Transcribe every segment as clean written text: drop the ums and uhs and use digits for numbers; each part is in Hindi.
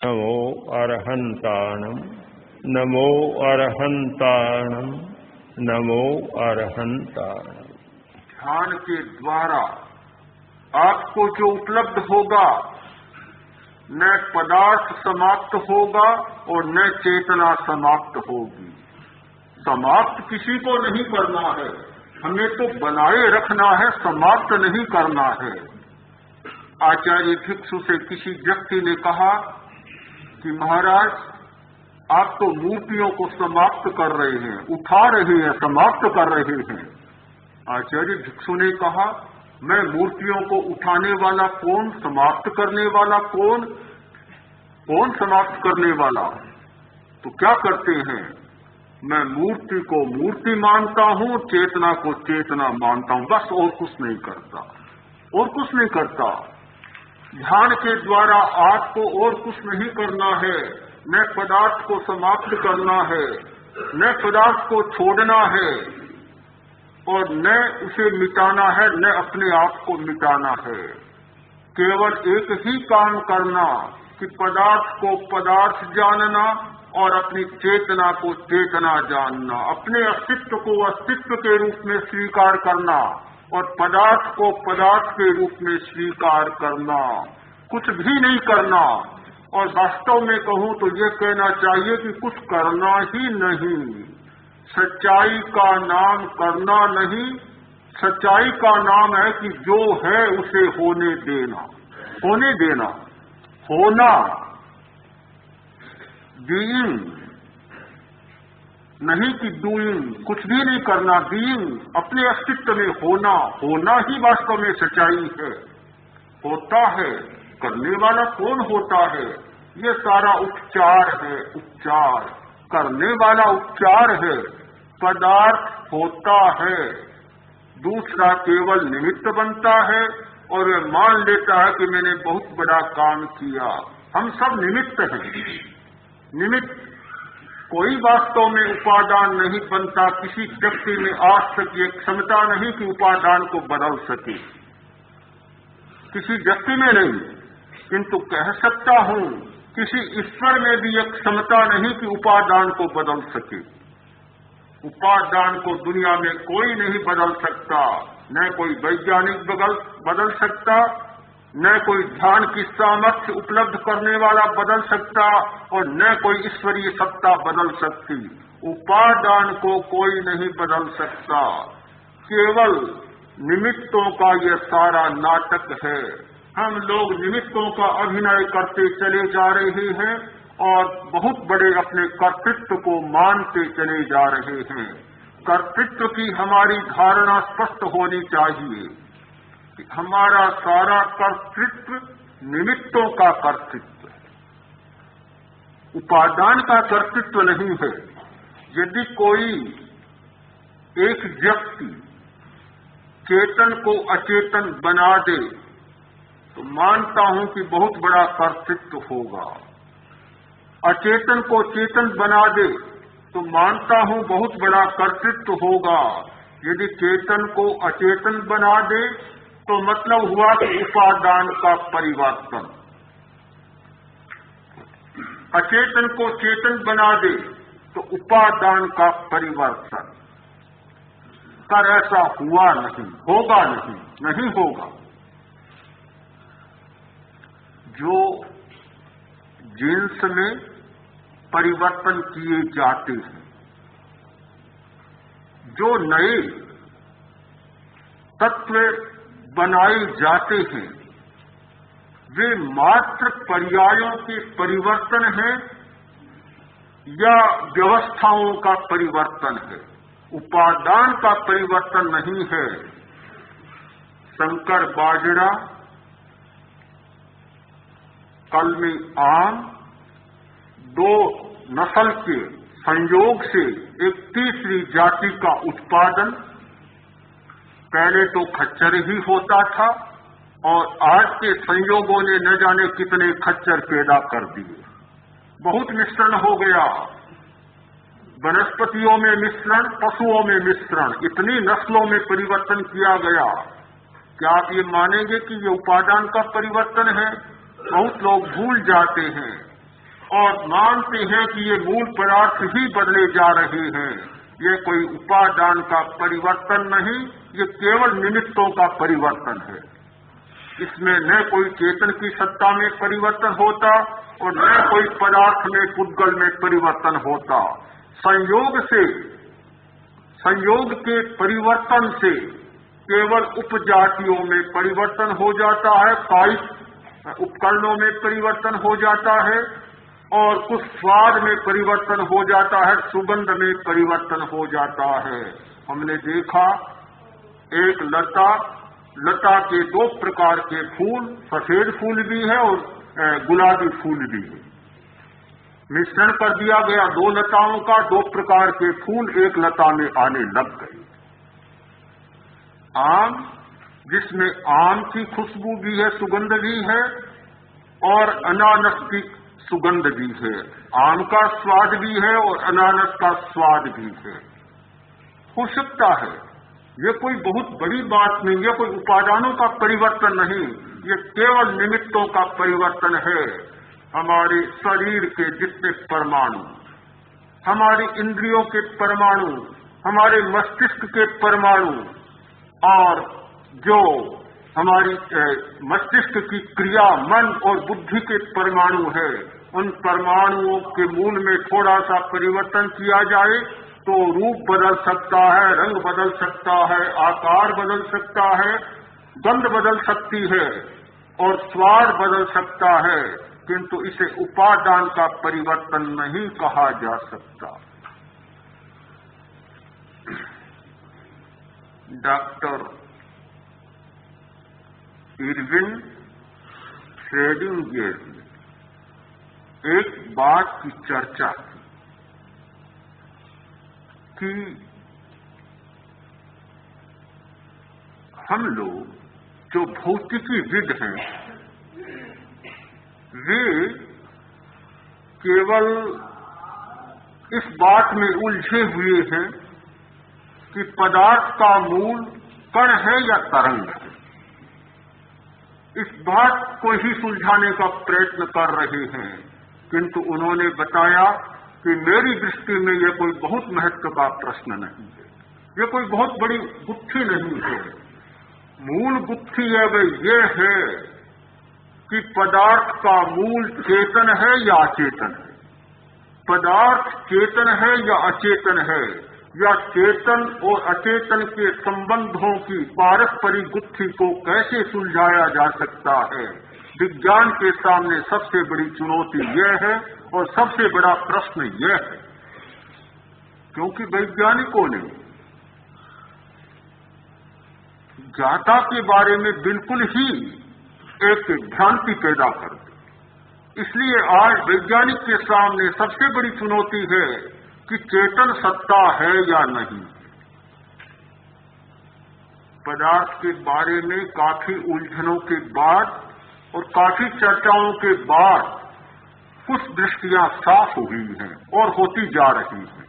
नमो अरहन्ताणं नमो अरहन्ताणं नमो अरहन्ताणं। ध्यान के द्वारा आपको जो उपलब्ध होगा न पदार्थ समाप्त होगा और न चेतना समाप्त होगी। समाप्त किसी को नहीं करना है, हमें तो बनाए रखना है, समाप्त नहीं करना है। आचार्य भिक्षु से किसी व्यक्ति ने कहा कि महाराज आप तो मूर्तियों को समाप्त कर रहे हैं, उठा रहे हैं, समाप्त कर रहे हैं। आचार्य भिक्षु ने कहा मैं मूर्तियों को उठाने वाला कौन, समाप्त करने वाला कौन? कौन समाप्त करने वाला? तो क्या करते हैं, मैं मूर्ति को मूर्ति मानता हूं, चेतना को चेतना मानता हूं, बस और कुछ नहीं करता, और कुछ नहीं करता। ध्यान के द्वारा आपको और कुछ नहीं करना है, न पदार्थ को समाप्त करना है, न पदार्थ को छोड़ना है और न उसे मिटाना है, न अपने आप को मिटाना है। केवल एक ही काम करना कि पदार्थ को पदार्थ जानना और अपनी चेतना को चेतना जानना, अपने अस्तित्व को अस्तित्व के रूप में स्वीकार करना और पदार्थ को पदार्थ के रूप में स्वीकार करना, कुछ भी नहीं करना। और वास्तव में कहूं तो ये कहना चाहिए कि कुछ करना ही नहीं। सच्चाई का नाम करना नहीं, सच्चाई का नाम है कि जो है उसे होने देना, होने देना, होना, बीइंग, नहीं कि डूइंग, कुछ भी नहीं करना, बीइंग, अपने अस्तित्व में होना, होना ही वास्तव में सच्चाई है। होता है, करने वाला कौन होता है? ये सारा उपचार है, उपचार करने वाला उपचार है। पदार्थ होता है, दूसरा केवल निमित्त बनता है और वे मान लेता है कि मैंने बहुत बड़ा काम किया। हम सब निमित्त हैं, निमित्त। कोई वास्तव में उपादान नहीं बनता। किसी व्यक्ति में आज तक ये क्षमता नहीं कि उपादान को बदल सके, किसी व्यक्ति में नहीं। किंतु कह सकता हूं किसी ईश्वर में भी एक क्षमता नहीं कि उपादान को बदल सके। उपादान को दुनिया में कोई नहीं बदल सकता, न कोई वैज्ञानिक बदल सकता, न कोई ध्यान की सामर्थ्य उपलब्ध करने वाला बदल सकता और न कोई ईश्वरीय सत्ता बदल सकती। उपादान को कोई नहीं बदल सकता। केवल निमित्तों का ये सारा नाटक है। हम लोग निमित्तों का अभिनय करते चले जा रहे हैं और बहुत बड़े अपने कर्तृत्व को मानते चले जा रहे हैं। कर्तृत्व की हमारी धारणा स्पष्ट होनी चाहिए कि हमारा सारा कर्तृत्व निमित्तों का कर्तृत्व है, उपादान का कर्तृत्व नहीं है। यदि कोई एक व्यक्ति चेतन को अचेतन बना दे तो मानता हूं कि बहुत बड़ा कर्तृत्व होगा। अचेतन को चेतन बना दे तो मानता हूं बहुत बड़ा कर्तृत्व होगा। यदि चेतन को अचेतन बना दे तो मतलब हुआ कि उपादान का परिवर्तन। अचेतन को चेतन बना दे तो उपादान का परिवर्तन। पर ऐसा हुआ नहीं, होगा नहीं, नहीं होगा। जो जिन्स में परिवर्तन किए जाते हैं, जो नए तत्व बनाए जाते हैं, वे मात्र पर्यायों के परिवर्तन हैं या व्यवस्थाओं का परिवर्तन है, उपादान का परिवर्तन नहीं है। शंकर बाजरा, कलमी आम, दो नस्ल के संयोग से एक तीसरी जाति का उत्पादन। पहले तो खच्चर ही होता था और आज के संयोगों ने न जाने कितने खच्चर पैदा कर दिए। बहुत मिश्रण हो गया, वनस्पतियों में मिश्रण, पशुओं में मिश्रण, इतनी नस्लों में परिवर्तन किया गया। क्या आप ये मानेंगे कि ये उपादान का परिवर्तन है? बहुत लोग भूल जाते हैं और मानते हैं कि ये मूल पदार्थ ही बदले जा रहे हैं। ये कोई उपादान का परिवर्तन नहीं, ये केवल निमित्तों का परिवर्तन है। इसमें न कोई चेतन की सत्ता में परिवर्तन होता और न कोई पदार्थ में, पुद्गल में परिवर्तन होता। संयोग के परिवर्तन से केवल उपजातियों में परिवर्तन हो जाता है, कायिक उपकरणों में परिवर्तन हो जाता है और कुछ स्वाद में परिवर्तन हो जाता है, सुगंध में परिवर्तन हो जाता है। हमने देखा एक लता के 2 प्रकार के फूल, सफेद फूल भी है और गुलाबी फूल भी है। मिश्रण कर दिया गया 2 लताओं का, 2 प्रकार के फूल एक लता में आने लग गए। आम, जिसमें आम की खुशबू भी है, सुगंध भी है और अनानस की सुगंध भी है। आम का स्वाद भी है और अनानस का स्वाद भी है। हो सकता है, ये कोई बहुत बड़ी बात नहीं, ये कोई उपादानों का परिवर्तन नहीं, ये केवल निमित्तों का परिवर्तन है। हमारे शरीर के जितने परमाणु, हमारी इंद्रियों के परमाणु, हमारे मस्तिष्क के परमाणु और जो हमारी मस्तिष्क की क्रिया, मन और बुद्धि के परमाणु है, उन परमाणुओं के मूल में थोड़ा सा परिवर्तन किया जाए तो रूप बदल सकता है, रंग बदल सकता है, आकार बदल सकता है, गंध बदल सकती है और स्वाद बदल सकता है, किंतु इसे उपादान का परिवर्तन नहीं कहा जा सकता। डॉक्टर इरविन श्रोडिंगर ने एक बात की चर्चा कि हम लोग जो भौतिकीविद हैं, वे केवल इस बात में उलझे हुए हैं कि पदार्थ का मूल कण है या तरंग है। इस बात को ही सुलझाने का प्रयत्न कर रहे हैं, किंतु उन्होंने बताया कि मेरी दृष्टि में यह कोई बहुत महत्व का प्रश्न नहीं है, यह कोई बहुत बड़ी गुत्थी नहीं है। मूल गुत्थी ये है कि पदार्थ का मूल चेतन है या अचेतन है, पदार्थ चेतन है या अचेतन है, या चेतन और अचेतन के संबंधों की पारस्परिक गुत्थी को कैसे सुलझाया जा सकता है। विज्ञान के सामने सबसे बड़ी चुनौती यह है और सबसे बड़ा प्रश्न यह है, क्योंकि वैज्ञानिकों ने ज्ञाता के बारे में बिल्कुल ही एक भ्रांति पैदा कर दी। इसलिए आज वैज्ञानिक के सामने सबसे बड़ी चुनौती है कि चेतन सत्ता है या नहीं। पदार्थ के बारे में काफी उलझनों के बाद और काफी चर्चाओं के बाद कुछ दृष्टियां साफ हुई हैं और होती जा रही हैं,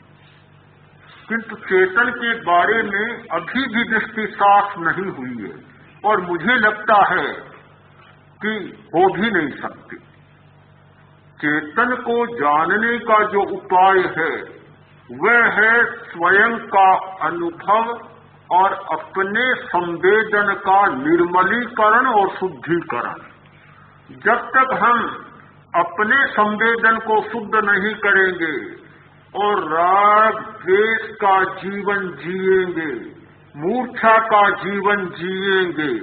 किंतु चेतन के बारे में अभी भी दृष्टि साफ नहीं हुई है और मुझे लगता है कि हो भी नहीं सकती। चेतन को जानने का जो उपाय है वह है स्वयं का अनुभव और अपने संवेदन का निर्मलीकरण और शुद्धिकरण। जब तक हम अपने संवेदन को शुद्ध नहीं करेंगे और राग द्वेष का जीवन जिएंगे, मूर्छा का जीवन जिएंगे,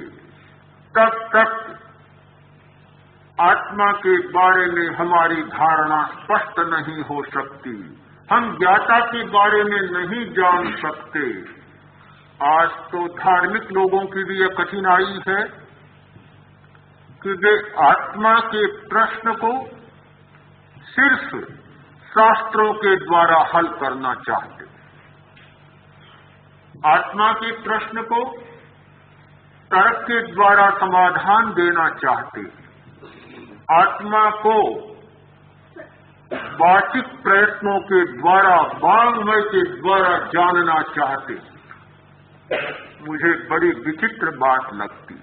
तब तक आत्मा के बारे में हमारी धारणा स्पष्ट नहीं हो सकती, हम ज्ञाता के बारे में नहीं जान सकते। आज तो धार्मिक लोगों की भी यह कठिनाई है कि वे आत्मा के प्रश्न को सिर्फ शास्त्रों के द्वारा हल करना चाहते, आत्मा के प्रश्न को तर्क के द्वारा समाधान देना चाहते, आत्मा को वाचिक प्रयत्नों के द्वारा, वाङ्मय के द्वारा जानना चाहते। मुझे बड़ी विचित्र बात लगती।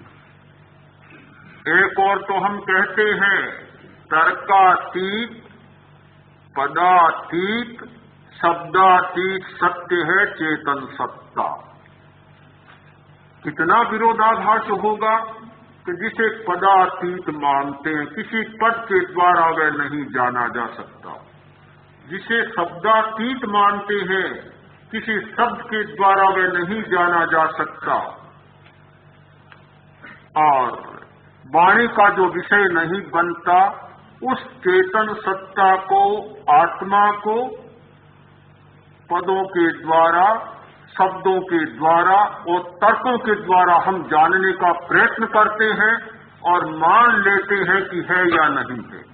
एक और तो हम कहते हैं तर्कातीत पदातीत शब्दातीत सत्य है चेतन सत्ता। कितना विरोधाभास होगा कि जिसे पदातीत मानते हैं, किसी पद के द्वारा वह नहीं जाना जा सकता। जिसे शब्दातीत मानते हैं, किसी शब्द के द्वारा वह नहीं जाना जा सकता। और वाणी का जो विषय नहीं बनता, उस चेतन सत्ता को, आत्मा को पदों के द्वारा, शब्दों के द्वारा और तर्कों के द्वारा हम जानने का प्रयत्न करते हैं और मान लेते हैं कि है या नहीं है।